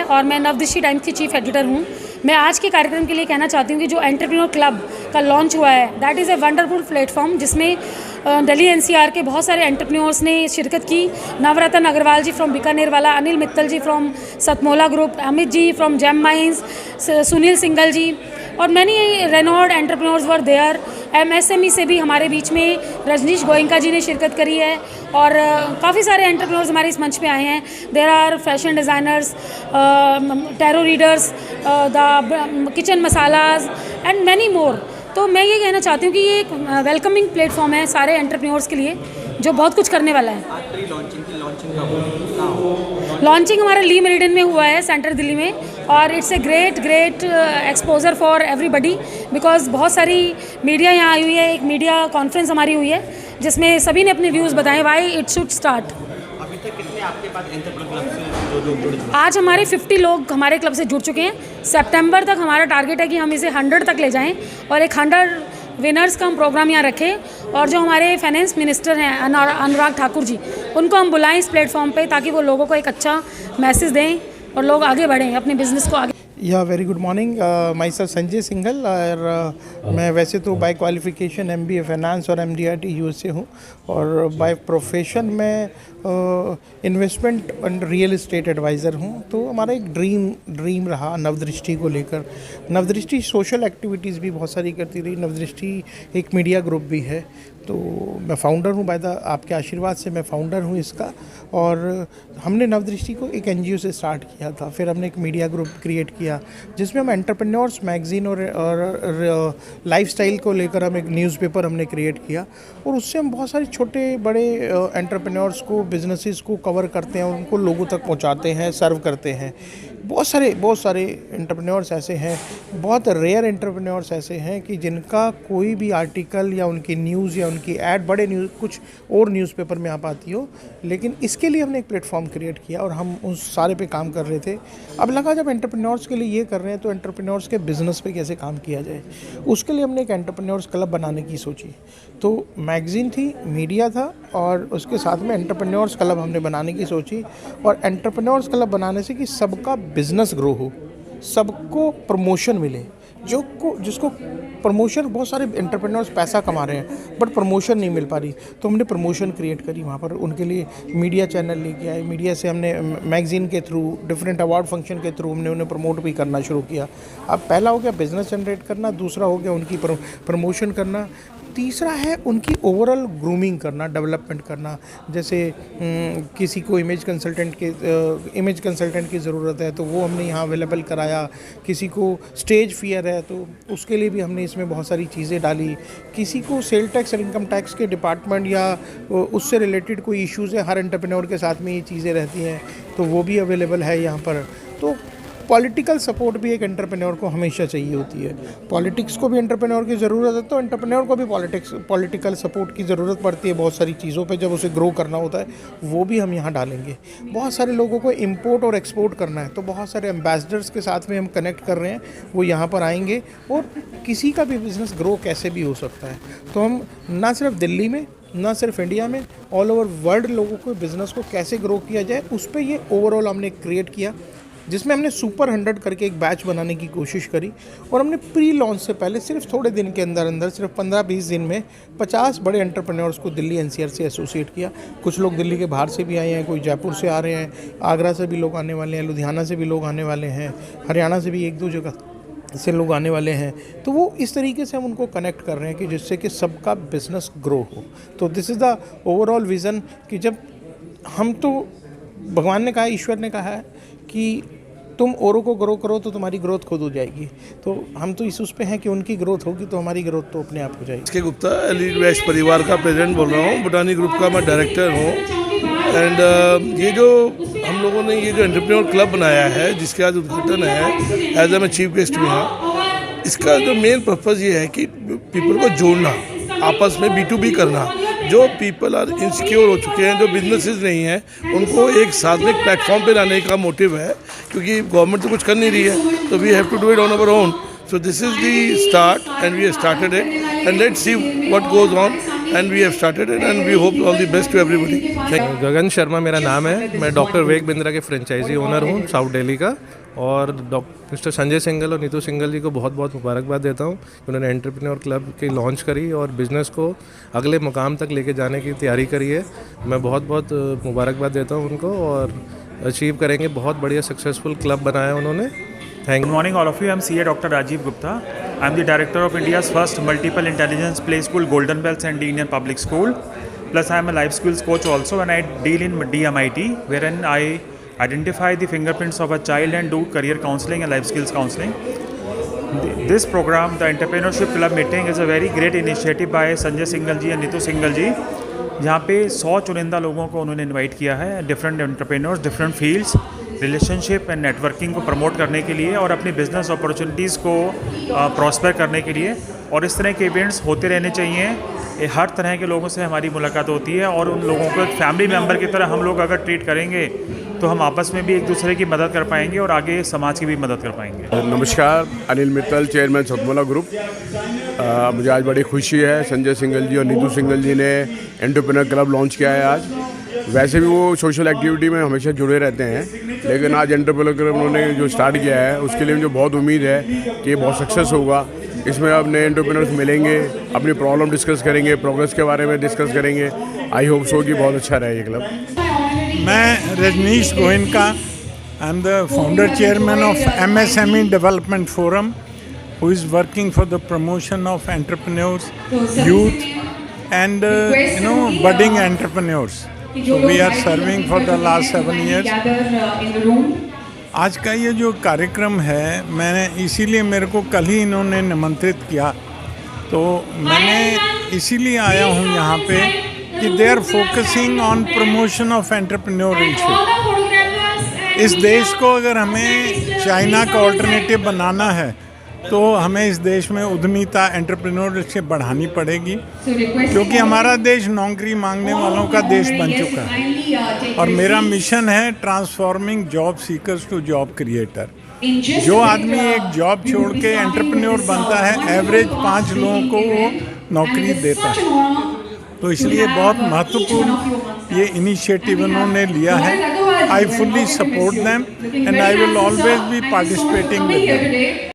है और मैं नवदृष्टि टाइम्स की चीफ एडिटर हूँ। मैं आज के कार्यक्रम के लिए कहना चाहती हूँ कि जो एंटरप्रेन्योर क्लब का लॉन्च हुआ है, that is a wonderful platform जिसमें दिल्ली एनसीआर के बहुत सारे एंटरप्रेन्योर्स ने शिरकत की। Navratan Agarwal ji from Bikanervala, Anil Mittal ji from Satmola group, Amit ji from gem mines, Sunil Singhal ji और many renowned entrepreneurs were there. MSME से भी हमारे बीच में रजनीश गोयंका जी ने शिरकत करी है और काफ़ी सारे एंटरप्रेन्योर्स हमारे इस मंच पे आए हैं। There are fashion designers, tarot readers, the kitchen masalas and many more. तो मैं ये कहना चाहती हूँ कि ये एक वेलकमिंग प्लेटफॉर्म है सारे एंटरप्रेन्योर्स के लिए जो बहुत कुछ करने वाला है। लॉन्चिंग हमारा ली मेरिडियन में हुआ है, सेंटर दिल्ली में, और it's a great exposure for everybody because बहुत सारी मीडिया यहाँ आई हुई है। एक मीडिया कॉन्फ्रेंस हमारी हुई है जिसमें सभी ने अपने व्यूज़ बताए वाई इट शुड स्टार्ट। अभी तक कितने आपके पास एंटरप्रेन्योर क्लब से जो जुड़ चुके हैं? आज हमारे 50 लोग हमारे क्लब से जुड़ चुके हैं। सितंबर तक हमारा टारगेट है कि हम इसे 100 तक ले जाएं और एक 100 विनर्स का हम प्रोग्राम यहाँ रखें और जो हमारे फाइनेंस मिनिस्टर हैं अनुराग ठाकुर जी, उनको हम बुलाएं इस प्लेटफॉर्म पे ताकि वो लोगों को एक अच्छा मैसेज दें और लोग आगे बढ़ें अपने बिजनेस को आगे। या very good morning, myself Sanjay Singhal और मैं वैसे तो बाय क्वालिफिकेशन MBA फाइनेंस और MDRT यूएस से हूँ और बाय प्रोफेशन में investment and real estate adviser हूँ। तो हमारा एक ड्रीम रहा नवदृष्टि को लेकर। नवदृष्टि सोशल एक्टिविटीज़ भी बहुत सारी करती रही। नवदृष्टि एक मीडिया ग्रुप भी है, तो मैं फाउंडर हूँ, बाय द आपके आशीर्वाद से मैं फाउंडर हूँ इसका। और हमने नवदृष्टि को एक NGO से स्टार्ट किया था, फिर हमने एक मीडिया ग्रुप क्रिएट किया जिसमें हम एंटरप्रेन्योर्स मैगजीन और लाइफस्टाइल को लेकर हम एक न्यूज़पेपर हमने क्रिएट किया और उससे हम बहुत सारे छोटे बड़े एंटरप्रेन्योर्स को, बिजनेसेस को कवर करते हैं और उनको लोगों तक पहुंचाते हैं, सर्व करते हैं। बहुत सारे एंटरप्रेन्योर्स ऐसे हैं, बहुत रेयर एंटरप्रेन्योर्स ऐसे हैं कि जिनका कोई भी आर्टिकल या उनकी न्यूज़ या उनकी ऐड बड़े न्यूज़ कुछ और न्यूज़पेपर में आ पाती हो, लेकिन इसके लिए हमने एक प्लेटफॉर्म क्रिएट किया और हम उस सारे पे काम कर रहे थे। अब लगा जब एंटरप्रेन्योर्स के लिए ये कर रहे हैं तो एंटरप्रेन्योर्स के बिज़नेस पे कैसे काम किया जाए। उसके लिए हमने एक एंटरप्रेन्योर्स क्लब बनाने की सोची। तो मैगज़ीन थी, मीडिया था और उसके साथ में एंटरप्रेन्योर्स क्लब हमने बनाने की सोची। और एंटरप्रेन्योर्स क्लब बनाने से कि सबका बिजनेस ग्रो हो, सबको प्रमोशन मिले, जिसको प्रमोशन, बहुत सारे एंटरप्रेन्योर्स पैसा कमा रहे हैं बट प्रमोशन नहीं मिल पा रही, तो हमने प्रमोशन क्रिएट करी वहाँ पर। उनके लिए मीडिया चैनल लेके आए, मीडिया से हमने मैगज़ीन के थ्रू, डिफरेंट अवार्ड फंक्शन के थ्रू हमने उन्हें प्रमोट भी करना शुरू किया। अब पहला हो गया बिजनेस जनरेट करना, दूसरा हो गया उनकी प्रमोशन करना, तीसरा है उनकी ओवरऑल ग्रूमिंग करना, डेवलपमेंट करना। जैसे किसी को इमेज कंसल्टेंट की ज़रूरत है तो वो हमने यहाँ अवेलेबल कराया। किसी को स्टेज फियर है तो उसके लिए भी हमने इसमें बहुत सारी चीज़ें डाली। किसी को सेल टैक्स और इनकम टैक्स के डिपार्टमेंट या उससे रिलेटेड कोई इश्यूज़ है, हर एंटरप्रेन्योर के साथ में ये चीज़ें रहती हैं, तो वो भी अवेलेबल है यहाँ पर। तो पॉलिटिकल सपोर्ट भी एक एंटरप्रेन्योर को हमेशा चाहिए होती है। पॉलिटिक्स को भी एंटरप्रेन्योर की ज़रूरत है, तो एंटरप्रेन्योर को भी पॉलिटिकल सपोर्ट की ज़रूरत पड़ती है बहुत सारी चीज़ों पे जब उसे ग्रो करना होता है, वो भी हम यहाँ डालेंगे। बहुत सारे लोगों को इंपोर्ट और एक्सपोर्ट करना है, तो बहुत सारे एम्बेसडर्स के साथ में हम कनेक्ट कर रहे हैं, वो यहाँ पर आएंगे और किसी का भी बिज़नेस ग्रो कैसे भी हो सकता है। तो हम ना सिर्फ दिल्ली में, ना सिर्फ इंडिया में, ऑल ओवर वर्ल्ड लोगों को बिज़नेस को कैसे ग्रो किया जाए, उस पर ये ओवरऑल हमने क्रिएट किया, जिसमें हमने सुपर 100 करके एक बैच बनाने की कोशिश करी। और हमने प्री लॉन्च से पहले सिर्फ थोड़े दिन के अंदर सिर्फ 15-20 दिन में 50 बड़े एंटरप्रेन्योर्स को दिल्ली NCR से एसोसिएट किया। कुछ लोग दिल्ली के बाहर से भी आए हैं, कोई जयपुर से आ रहे हैं, आगरा से भी लोग आने वाले हैं, लुधियाना से भी लोग आने वाले हैं, हरियाणा से भी 1-2 जगह से लोग आने वाले हैं। तो वो इस तरीके से हम उनको कनेक्ट कर रहे हैं कि जिससे कि सबका बिजनेस ग्रो हो। तो this is the overall vision कि जब हम, तो भगवान ने कहा, ईश्वर ने कहा है कि तुम औरों को ग्रो करो तो तुम्हारी ग्रोथ खुद हो जाएगी। तो हम तो इस उस पे हैं कि उनकी ग्रोथ होगी तो हमारी ग्रोथ तो अपने आप हो जाएगी। SK गुप्ता एलीट वेस्ट परिवार का प्रेसिडेंट बोल रहा हूँ, बुटानी ग्रुप का मैं डायरेक्टर हूँ। एंड ये जो हम लोगों ने ये जो एंटरप्रेन्योर क्लब बनाया है, जिसके आज उद्घाटन है, एज ए मैं चीफ गेस्ट भी हूँ, इसका जो मेन पर्पज़ ये है कि पीपल को जोड़ना, आपस में B2B करना। जो पीपल आर इनसिक्योर हो चुके हैं, जो बिजनेसेस नहीं हैं, उनको एक साथ में एक प्लेटफॉर्म पे लाने का मोटिव है, क्योंकि गवर्नमेंट तो कुछ कर नहीं रही है, तो we have to do it on our own. So this is the start and we have started it and let's see what goes on. and we have started it and we hope all the best to everybody. गगन शर्मा मेरा नाम है। मैं doctor वेग बिंद्रा के franchise owner हूँ south Delhi का। और mister Sanjay Singhal और नीतू सिंघल जी को बहुत बहुत मुबारकबाद देता हूँ। उन्होंने एंटरप्रेन्योर क्लब की लॉन्च करी और बिज़नेस को अगले मुकाम तक लेके जाने की तैयारी करी है। मैं बहुत बहुत मुबारकबाद देता हूँ उनको और अचीव करेंगे। बहुत बढ़िया सक्सेसफुल क्लब बनाया उन्होंने। Thank Good morning all of you. I am CA Dr. Rajiv Gupta. I am the director of India's first multiple intelligence play school, Golden Bells and Indian Public School. Plus I am a life skills coach also, and I deal in DMIT, wherein I identify the fingerprints of a child and do career counseling and life skills counseling. This program, the Entrepreneurship Club Meeting, is a very great initiative by Sanjay Singhal ji and Neetu Singhal ji. जहाँ पे 100 चुनिंदा लोगों को उन्होंने invite किया है, different entrepreneurs, different fields, relationship and networking को promote करने के लिए और अपनी बिजनेस अपॉर्चुनिटीज़ को प्रॉस्पर करने के लिए। और इस तरह के इवेंट्स होते रहने चाहिए। हर तरह के लोगों से हमारी मुलाकात होती है और उन लोगों को एक फैमिली मेम्बर की तरह हम लोग अगर ट्रीट करेंगे तो हम आपस में भी एक दूसरे की मदद कर पाएंगे और आगे समाज की भी मदद कर पाएंगे। नमस्कार, अनिल मित्तल, चेयरमैन सतमोला ग्रुप। मुझे आज बड़ी खुशी है, संजय सिंघल जी और नीतू सिंघल जी ने एंटरप्रेन्योर क्लब लॉन्च किया है आज। वैसे भी वो सोशल एक्टिविटी में हमेशा जुड़े रहते हैं, लेकिन आज एंटरप्रेन्योर क्लब उन्होंने जो स्टार्ट किया है उसके लिए मुझे बहुत उम्मीद है कि ये बहुत सक्सेस होगा। इसमें अब नए एंटरप्रेन्योर्स मिलेंगे, अपनी प्रॉब्लम डिस्कस करेंगे, प्रोग्रेस के बारे में डिस्कस करेंगे। आई होप सो कि बहुत अच्छा रहे ये क्लब। मैं Rajnish Goenka, I am the founder chairman of MSME development forum, who is working for the promotion of entrepreneurs, youth and budding entrepreneurs. So we are serving for the last 7 years. आज का ये जो कार्यक्रम है, मैंने इसीलिए मेरे को कल ही इन्होंने निमंत्रित किया, तो मैंने इसीलिए आया हूँ यहाँ पे कि they are focusing on promotion of entrepreneurship. इस देश को अगर हमें चाइना का ऑल्टरनेटिव बनाना है तो हमें इस देश में उद्यमिता, एंटरप्रेन्योरशिप बढ़ानी पड़ेगी, क्योंकि हमारा देश नौकरी मांगने वालों का देश बन चुका है। और मेरा मिशन है transforming job seekers to job creator. जो आदमी एक जॉब छोड़ के एंटरप्रेन्योर बनता है, एवरेज 5 लोगों को वो नौकरी देता है। तो इसलिए बहुत महत्वपूर्ण ये इनिशिएटिव उन्होंने लिया है। I fully support them and I will always be participating with them.